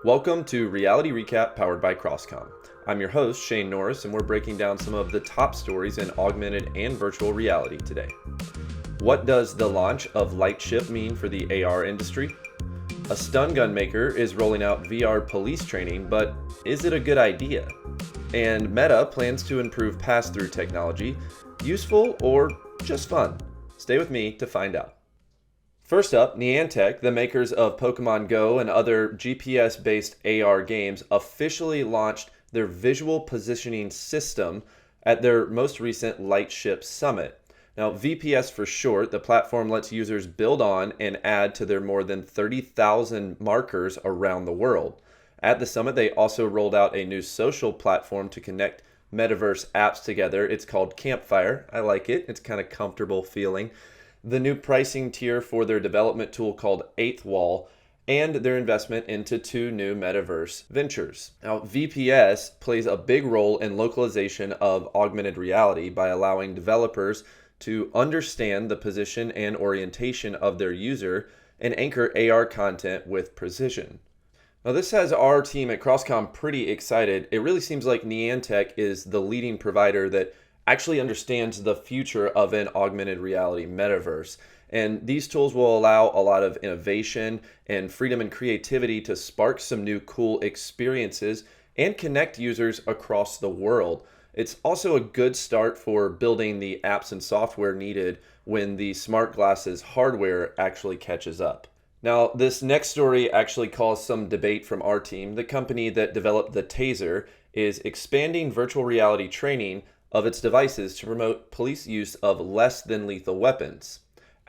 Welcome to Reality Recap powered by CrossComm. I'm your host, Shane Norris, and we're breaking down some of the top stories in augmented and virtual reality today. What does the launch of Lightship mean for the AR industry? A stun gun maker is rolling out VR police training, but is it a good idea? And Meta plans to improve Passthrough technology. Useful or just fun? Stay with me to find out. First up, Niantic, the makers of Pokemon Go and other GPS-based AR games, officially launched their visual positioning system at their most recent Lightship Summit. Now, VPS for short, the platform lets users build on and add to their more than 30,000 markers around the world. At the summit, they also rolled out a new social platform to connect metaverse apps together. It's called Campfire. I like it. It's kind of comfortable feeling. The new pricing tier for their development tool called Eighth Wall, and their investment into two new metaverse ventures. Now, VPS plays a big role in localization of augmented reality by allowing developers to understand the position and orientation of their user and anchor AR content with precision. Now, this has our team at CrossComm pretty excited. It really seems like Niantic is the leading provider that actually understands the future of an augmented reality metaverse. And these tools will allow a lot of innovation and freedom and creativity to spark some new cool experiences and connect users across the world. It's also a good start for building the apps and software needed when the smart glasses hardware actually catches up. Now, this next story actually caused some debate from our team. The company that developed the Taser is expanding virtual reality training of its devices to promote police use of less than lethal weapons.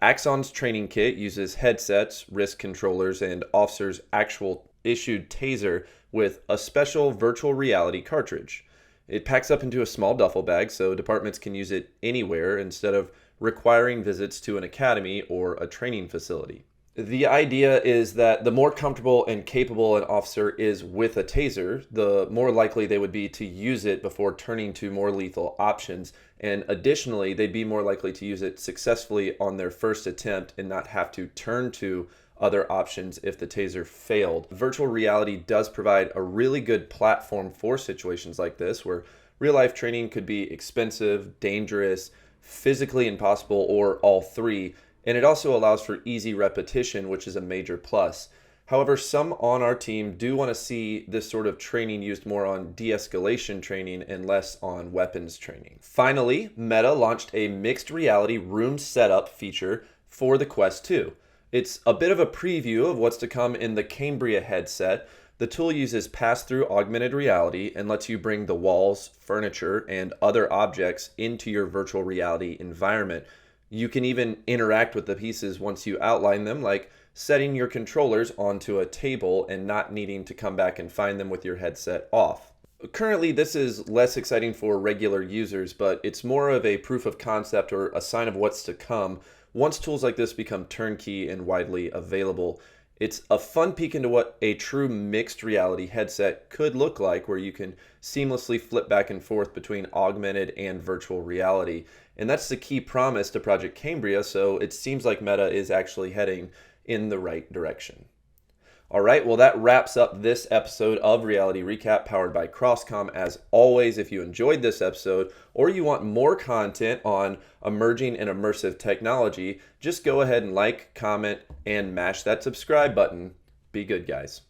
Axon's training kit uses headsets, wrist controllers, and officers' actual issued taser with a special virtual reality cartridge. It packs up into a small duffel bag so departments can use it anywhere instead of requiring visits to an academy or a training facility. The idea is that the more comfortable and capable an officer is with a taser, the more likely they would be to use it before turning to more lethal options. And additionally, they'd be more likely to use it successfully on their first attempt and not have to turn to other options if the taser failed. Virtual reality does provide a really good platform for situations like this, where real-life training could be expensive, dangerous, physically impossible, or all three. And it also allows for easy repetition, which is a major plus. However, some on our team do want to see this sort of training used more on de-escalation training and less on weapons training. Finally, Meta launched a mixed reality room setup feature for the Quest 2. It's a bit of a preview of what's to come in the Cambria headset. The tool uses pass-through augmented reality and lets you bring the walls, furniture, and other objects into your virtual reality environment. You can even interact with the pieces once you outline them, like setting your controllers onto a table and not needing to come back and find them with your headset off. Currently, this is less exciting for regular users, but it's more of a proof of concept or a sign of what's to come once tools like this become turnkey and widely available. It's a fun peek into what a true mixed reality headset could look like, where you can seamlessly flip back and forth between augmented and virtual reality. And that's the key promise to Project Cambria, so it seems like Meta is actually heading in the right direction. All right, well, that wraps up this episode of Reality Recap powered by CrossComm. As always, if you enjoyed this episode or you want more content on emerging and immersive technology, just go ahead and like, comment, and mash that subscribe button. Be good, guys.